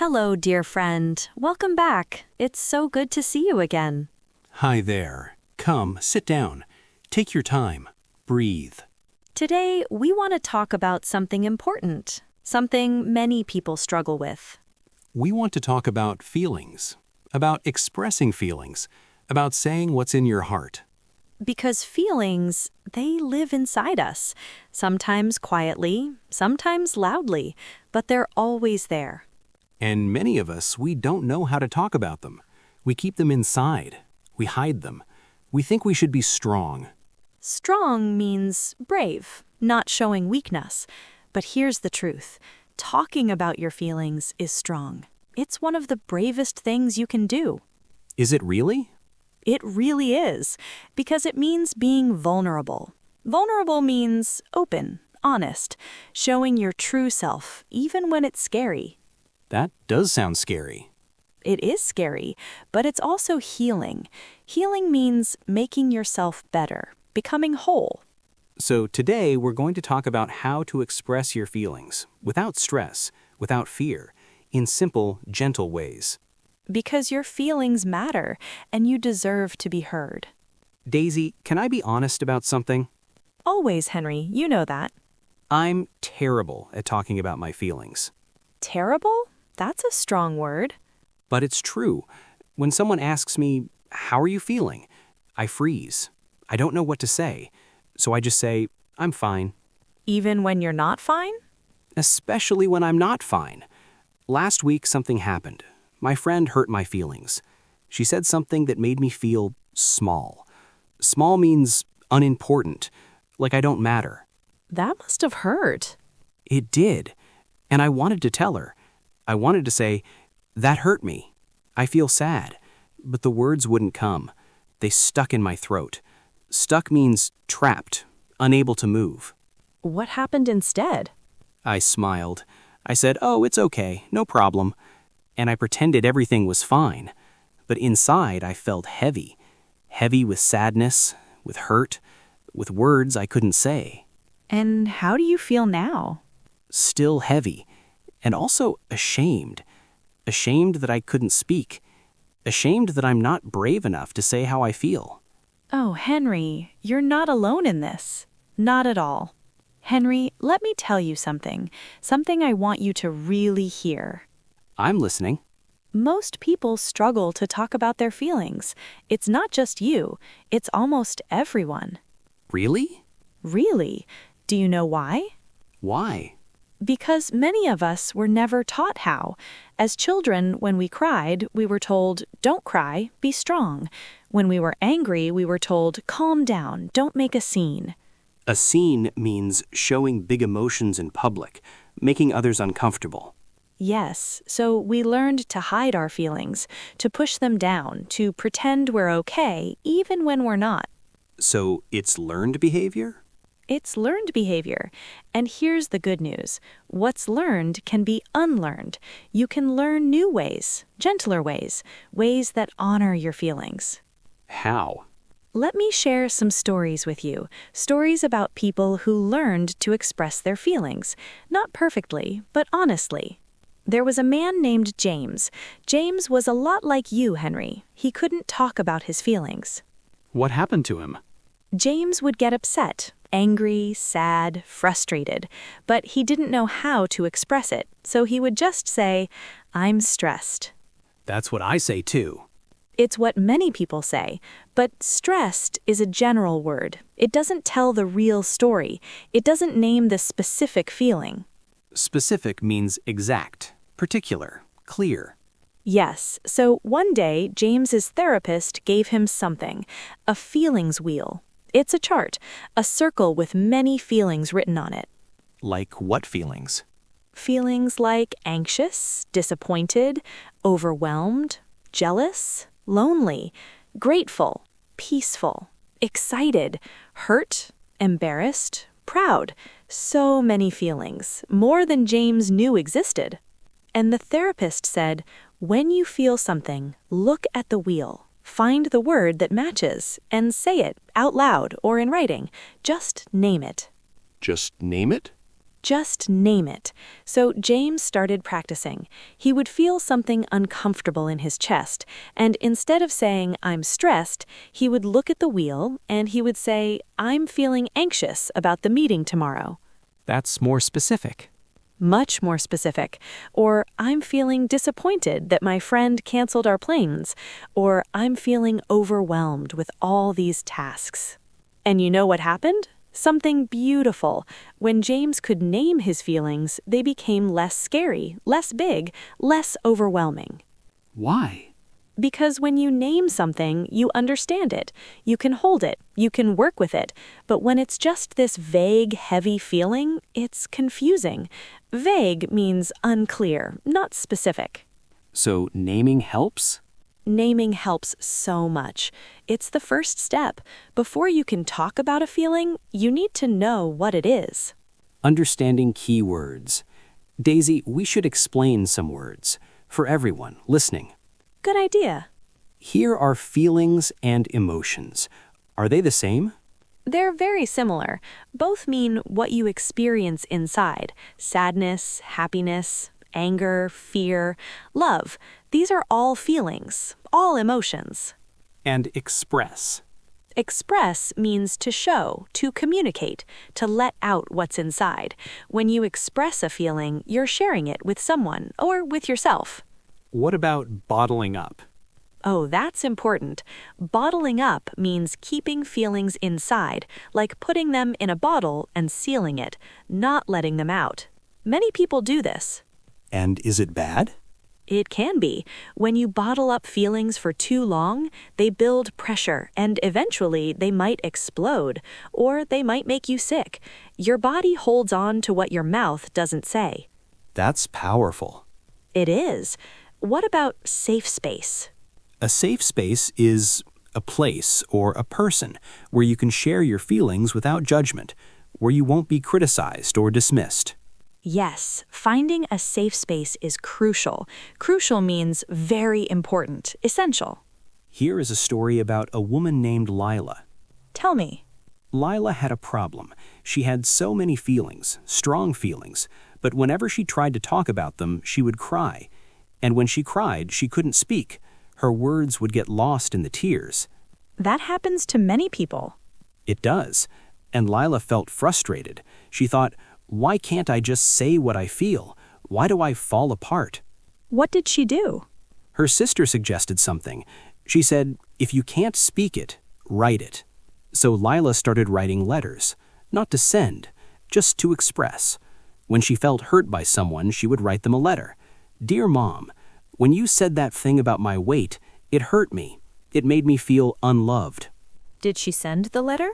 Hello, dear friend. Welcome back. It's so good to see you again. Hi there. Come, sit down. Take your time. Breathe. Today, we want to talk about something important, something many people struggle with. We want to talk about feelings, about expressing feelings, about saying what's in your heart. Because feelings, they live inside us, sometimes quietly, sometimes loudly, but they're always there. And many of us, we don't know how to talk about them. We keep them inside. We hide them. We think we should be strong. Strong means brave, not showing weakness. But here's the truth. Talking about your feelings is strong. It's one of the bravest things you can do. Is it really? It really is, because it means being vulnerable. Vulnerable means open, honest, showing your true self, even when it's scary. That does sound scary. It is scary, but it's also healing. Healing means making yourself better, becoming whole. So today we're going to talk about how to express your feelings without stress, without fear, in simple, gentle ways. Because your feelings matter, and you deserve to be heard. Daisy, can I be honest about something? Always, Henry, you know that. I'm terrible at talking about my feelings. Terrible? That's a strong word. But it's true. When someone asks me, "How are you feeling?" I freeze. I don't know what to say. So I just say, "I'm fine." Even when you're not fine? Especially when I'm not fine. Last week, something happened. My friend hurt my feelings. She said something that made me feel small. Small means unimportant, like I don't matter. That must have hurt. It did. And I wanted to tell her. I wanted to say, "That hurt me. I feel sad." But the words wouldn't come. They stuck in my throat. Stuck means trapped, unable to move. What happened instead? I smiled. I said, "Oh, it's okay, no problem." And I pretended everything was fine. But inside, I felt heavy. Heavy with sadness, with hurt, with words I couldn't say. And how do you feel now? Still heavy, and also ashamed. Ashamed that I couldn't speak. Ashamed that I'm not brave enough to say how I feel. Oh, Henry, you're not alone in this. Not at all. Henry, let me tell you something. Something I want you to really hear. I'm listening. Most people struggle to talk about their feelings. It's not just you. It's almost everyone. Really? Really? Do you know why? Why? Because many of us were never taught how. As children, when we cried, we were told, "Don't cry, be strong." When we were angry, we were told, "Calm down, don't make a scene." A scene means showing big emotions in public, making others uncomfortable. Yes, so we learned to hide our feelings, to push them down, to pretend we're okay, even when we're not. So it's learned behavior? It's learned behavior. And here's the good news. What's learned can be unlearned. You can learn new ways, gentler ways, ways that honor your feelings. How? Let me share some stories with you, stories about people who learned to express their feelings, not perfectly, but honestly. There was a man named James. James was a lot like you, Henry. He couldn't talk about his feelings. What happened to him? James would get upset, angry, sad, frustrated, but he didn't know how to express it, so he would just say, "I'm stressed." That's what I say too. It's what many people say, but stressed is a general word. It doesn't tell the real story. It doesn't name the specific feeling. Specific means exact, particular, clear. Yes, so one day, James's therapist gave him something, a feelings wheel. It's a chart, a circle with many feelings written on it. Like what feelings? Feelings like anxious, disappointed, overwhelmed, jealous, lonely, grateful, peaceful, excited, hurt, embarrassed, proud. So many feelings, more than James knew existed. And the therapist said, when you feel something, look at the wheel. Find the word that matches and say it out loud or in writing. Just name it. Just name it? Just name it. So James started practicing. He would feel something uncomfortable in his chest, and instead of saying, "I'm stressed," he would look at the wheel and he would say, "I'm feeling anxious about the meeting tomorrow." That's more specific. Much more specific. Or, "I'm feeling disappointed that my friend canceled our plans." Or, "I'm feeling overwhelmed with all these tasks." And you know what happened? Something beautiful. When James could name his feelings, they became less scary, less big, less overwhelming. Why? Because when you name something, you understand it. You can hold it. You can work with it. But when it's just this vague, heavy feeling, it's confusing. Vague means unclear, not specific. So naming helps? Naming helps so much. It's the first step. Before you can talk about a feeling, you need to know what it is. Understanding key words. Daisy, we should explain some words for everyone listening. Good idea. Here are feelings and emotions. Are they the same? They're very similar. Both mean what you experience inside: sadness, happiness, anger, fear, love. These are all feelings, all emotions. And express. Express means to show, to communicate, to let out what's inside. When you express a feeling, you're sharing it with someone or with yourself. What about bottling up? Oh, that's important. Bottling up means keeping feelings inside, like putting them in a bottle and sealing it, not letting them out. Many people do this. And is it bad? It can be. When you bottle up feelings for too long, they build pressure and eventually they might explode, or they might make you sick. Your body holds on to what your mouth doesn't say. That's powerful. It is. What about safe space? A safe space is a place or a person where you can share your feelings without judgment, where you won't be criticized or dismissed. Yes, finding a safe space is crucial. Crucial means very important, essential. Here is a story about a woman named Lila. Tell me. Lila had a problem. She had so many feelings, strong feelings, but whenever she tried to talk about them, she would cry. And when she cried, she couldn't speak. Her words would get lost in the tears. That happens to many people. It does. And Lila felt frustrated. She thought, why can't I just say what I feel? Why do I fall apart? What did she do? Her sister suggested something. She said, if you can't speak it, write it. So Lila started writing letters, not to send, just to express. When she felt hurt by someone, she would write them a letter. Dear Mom, when you said that thing about my weight, it hurt me. It made me feel unloved. Did she send the letter?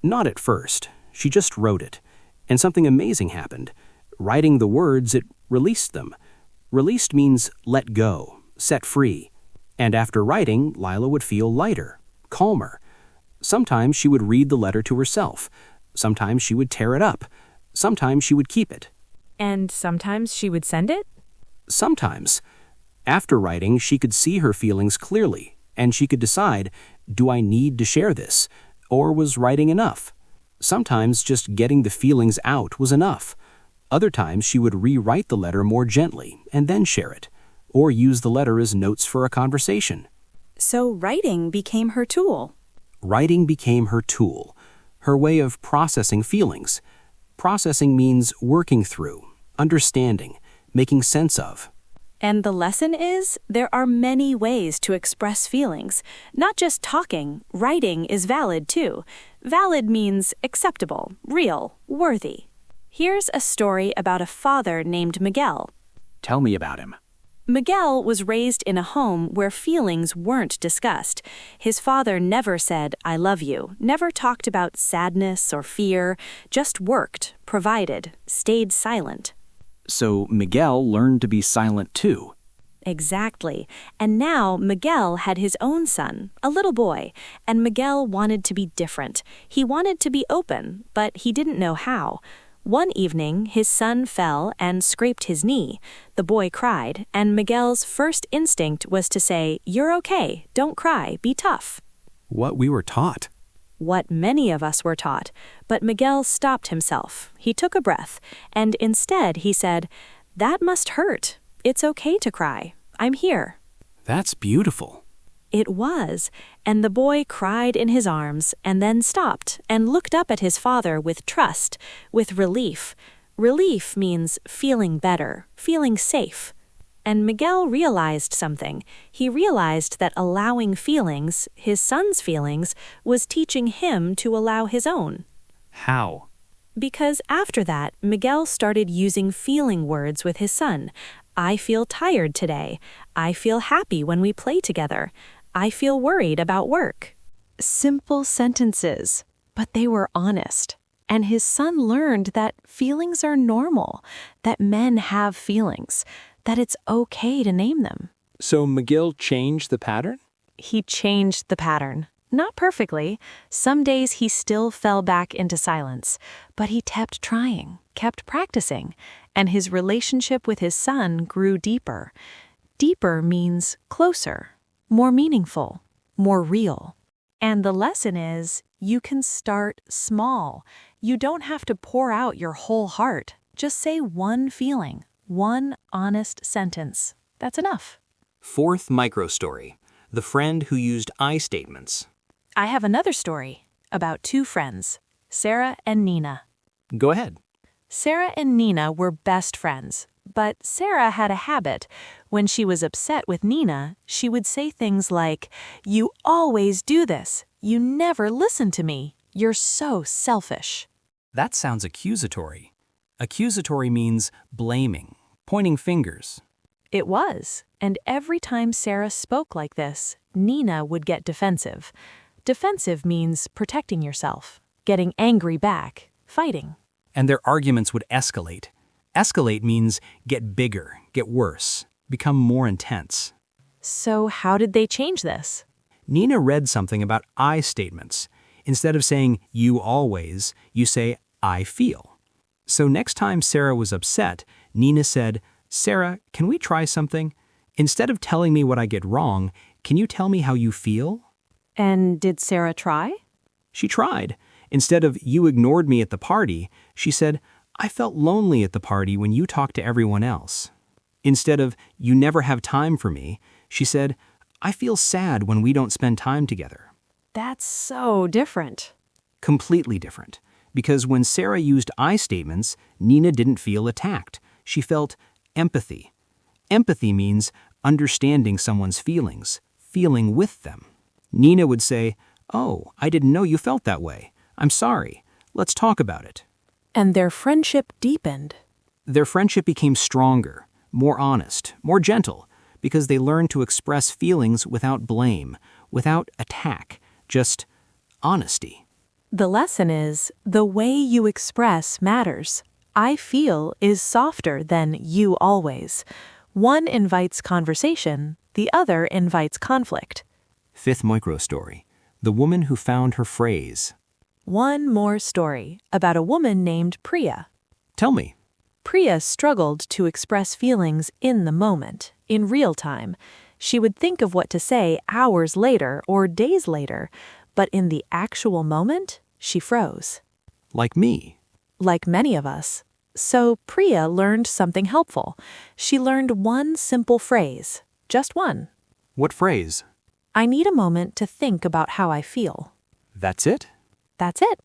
Not at first. She just wrote it. And something amazing happened. Writing the words, it released them. Released means let go, set free. And after writing, Lila would feel lighter, calmer. Sometimes she would read the letter to herself. Sometimes she would tear it up. Sometimes she would keep it. And sometimes she would send it? Sometimes. After writing, she could see her feelings clearly, and she could decide, do I need to share this? Or was writing enough? Sometimes just getting the feelings out was enough. Other times she would rewrite the letter more gently and then share it, or use the letter as notes for a conversation. So writing became her tool. Writing became her tool, her way of processing feelings. Processing means working through, understanding, making sense of. And the lesson is, there are many ways to express feelings. Not just talking, writing is valid too. Valid means acceptable, real, worthy. Here's a story about a father named Miguel. Tell me about him. Miguel was raised in a home where feelings weren't discussed. His father never said, "I love you," never talked about sadness or fear, just worked, provided, stayed silent. So Miguel learned to be silent too. Exactly. And now Miguel had his own son, a little boy, and Miguel wanted to be different. He wanted to be open, but he didn't know how. One evening, his son fell and scraped his knee. The boy cried, and Miguel's first instinct was to say, "You're okay, don't cry, be tough." What we were taught. what many of us were taught, but Miguel stopped himself. He took a breath, and instead he said, "That must hurt. It's okay to cry. I'm here." That's beautiful. It was, and the boy cried in his arms and then stopped and looked up at his father with trust, with relief. Relief means feeling better, feeling safe. And Miguel realized something. He realized that allowing feelings, his son's feelings, was teaching him to allow his own. How? Because after that, Miguel started using feeling words with his son. I feel tired today. I feel happy when we play together. I feel worried about work. Simple sentences, but they were honest. And his son learned that feelings are normal, that men have feelings, that it's okay to name them. So Miguel changed the pattern? He changed the pattern. Not perfectly. Some days he still fell back into silence, but he kept trying, kept practicing, and his relationship with his son grew deeper. Deeper means closer, more meaningful, more real. And the lesson is, you can start small. You don't have to pour out your whole heart. Just say one feeling, one honest sentence. That's enough. Fourth microstory, the friend who used I statements. I have another story about two friends, Sarah and Nina. Go ahead. Sarah and Nina were best friends, but Sarah had a habit. When she was upset with Nina, she would say things like, "You always do this. You never listen to me. You're so selfish." That sounds accusatory. Accusatory means blaming, pointing fingers. It was, and every time Sarah spoke like this, Nina would get defensive. Defensive means protecting yourself, getting angry back, fighting. And their arguments would escalate. Escalate means get bigger, get worse, become more intense. So how did they change this? Nina read something about I statements. Instead of saying you always, you say I feel. So next time Sarah was upset, Nina said, "Sarah, can we try something? Instead of telling me what I get wrong, can you tell me how you feel?" And did Sarah try? She tried. Instead of you ignored me at the party, she said, "I felt lonely at the party when you talked to everyone else." Instead of you never have time for me, she said, "I feel sad when we don't spend time together." That's so different. Completely different. Because when Sarah used I statements, Nina didn't feel attacked. She felt empathy. Empathy means understanding someone's feelings, feeling with them. Nina would say, "Oh, I didn't know you felt that way. I'm sorry. Let's talk about it." And their friendship deepened. Their friendship became stronger, more honest, more gentle, because they learned to express feelings without blame, without attack, just honesty. The lesson is, the way you express matters. I feel is softer than you always. One invites conversation, the other invites conflict. Fifth microstory, the woman who found her phrase. One more story about a woman named Priya. Tell me. Priya struggled to express feelings in the moment, in real time. She would think of what to say hours later or days later, but in the actual moment, she froze. Like me. Like many of us. So Priya learned something helpful. She learned one simple phrase, just one. What phrase? I need a moment to think about how I feel. That's it? That's it.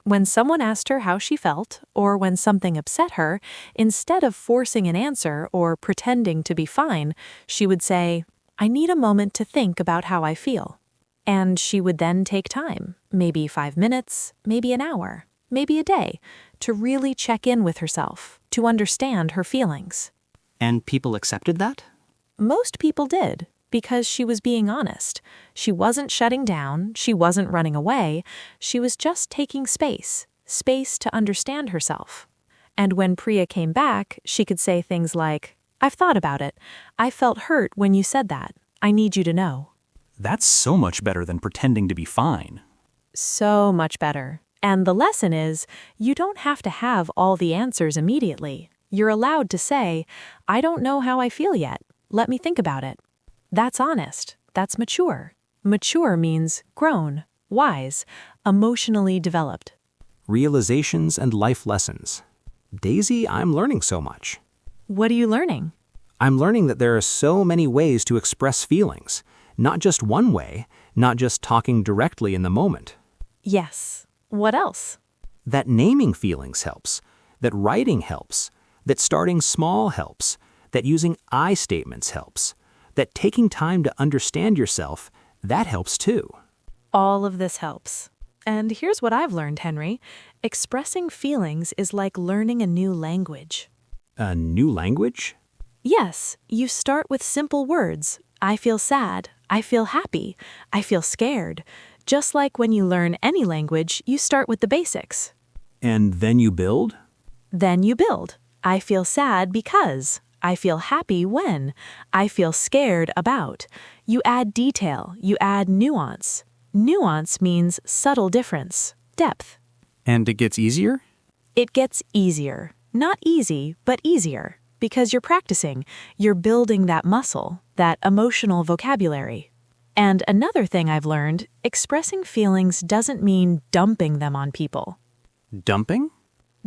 When someone asked her how she felt, or when something upset her, instead of forcing an answer or pretending to be fine, she would say, I need a moment to think about how I feel. And she would then take time, maybe 5 minutes, maybe an hour, maybe a day, to really check in with herself, to understand her feelings. And people accepted that? Most people did, because she was being honest. She wasn't shutting down, she wasn't running away, she was just taking space to understand herself. And when Priya came back, she could say things like, I've thought about it. I felt hurt when you said that. I need you to know. That's so much better than pretending to be fine. So much better. And the lesson is, you don't have to have all the answers immediately. You're allowed to say, I don't know how I feel yet. Let me think about it. That's honest. That's mature. Mature means grown, Wise, emotionally developed. Realizations and life lessons. Daisy, I'm learning so much. What are you learning? I'm learning that there are so many ways to express feelings. Not just one way, not just talking directly in the moment. Yes. What else? That naming feelings helps, that writing helps, that starting small helps, that using I statements helps, that taking time to understand yourself, that helps too. All of this helps. And here's what I've learned, Henry. Expressing feelings is like learning a new language. A new language? Yes, you start with simple words. I feel sad. I feel happy. I feel scared. Just like when you learn any language, you start with the basics. And then you build? Then you build. I feel sad because. I feel happy when. I feel scared about. You add detail. You add nuance. Nuance means subtle difference, depth. And it gets easier? It gets easier. Not easy, but easier. Because you're practicing. You're building that muscle, that emotional vocabulary. And another thing I've learned, expressing feelings doesn't mean dumping them on people. Dumping?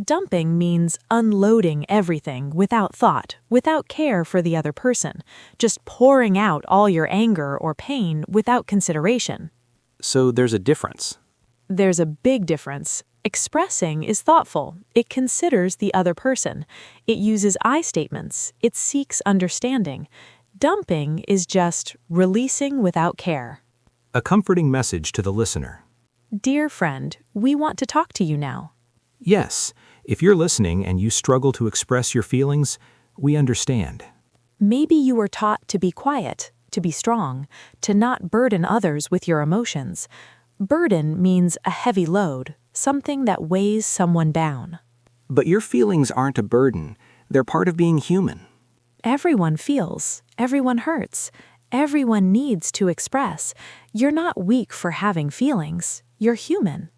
Dumping means unloading everything without thought, without care for the other person, just pouring out all your anger or pain without consideration. So there's a difference. There's a big difference. Expressing is thoughtful. It considers the other person. It uses I statements. It seeks understanding. Dumping is just releasing without care. A comforting message to the listener. Dear friend, we want to talk to you now. Yes, if you're listening and you struggle to express your feelings, we understand. Maybe you were taught to be quiet, to be strong, to not burden others with your emotions. Burden means a heavy load, something that weighs someone down. But your feelings aren't a burden. They're part of being human. Everyone feels. Everyone hurts. Everyone needs to express. You're not weak for having feelings. You're human.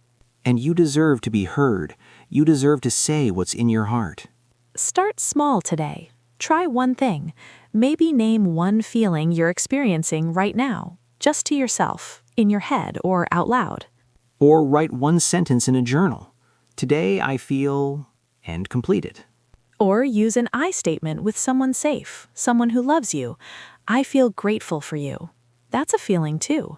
And you deserve to be heard. You deserve to say what's in your heart. Start small today. Try one thing. Maybe name one feeling you're experiencing right now, just to yourself, in your head or out loud. Or write one sentence in a journal. Today I feel... and complete it. Or use an I statement with someone safe, someone who loves you. I feel grateful for you. That's a feeling too.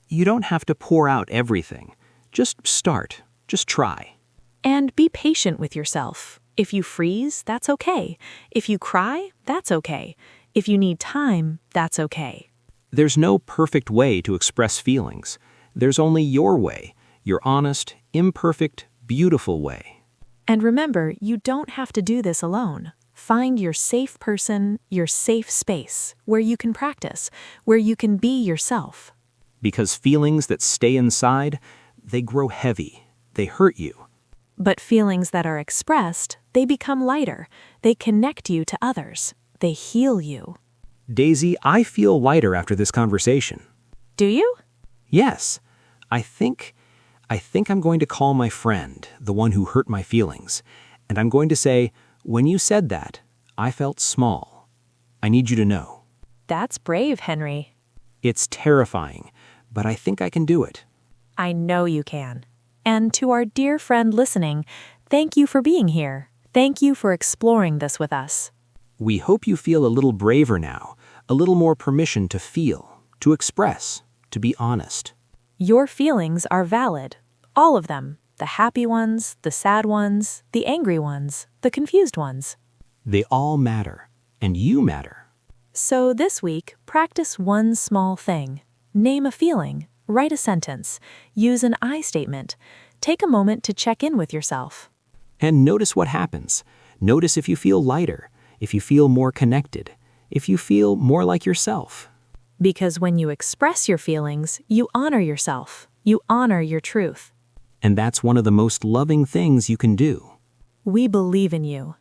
You don't have to pour out everything. Just start. Just try. And be patient with yourself. If you freeze, that's okay. If you cry, that's okay. If you need time, that's okay. There's no perfect way to express feelings. There's only your way, your honest, imperfect, beautiful way. And remember, you don't have to do this alone. Find your safe person, your safe space, where you can practice, where you can be yourself. Because feelings that stay inside, they grow heavy. They hurt you. But feelings that are expressed, they become lighter. They connect you to others. They heal you. Daisy, I feel lighter after this conversation. Do you? Yes. I think I'm going to call my friend, the one who hurt my feelings, and I'm going to say, when you said that, I felt small. I need you to know. That's brave, Henry. It's terrifying, but I think I can do it. I know you can. And to our dear friend listening, thank you for being here. Thank you for exploring this with us. We hope you feel a little braver now, a little more permission to feel, to express, to be honest. Your feelings are valid. All of them. The happy ones, the sad ones, the angry ones, the confused ones. They all matter, and you matter. So this week, practice one small thing. Name a feeling. Write a sentence. Use an I statement. Take a moment to check in with yourself. And notice what happens. Notice if you feel lighter, if you feel more connected, if you feel more like yourself. Because when you express your feelings, you honor yourself. You honor your truth. And that's one of the most loving things you can do. We believe in you.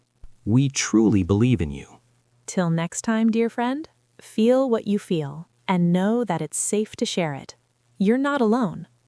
We truly believe in you. Till next time, dear friend, feel what you feel and know that it's safe to share it. You're not alone.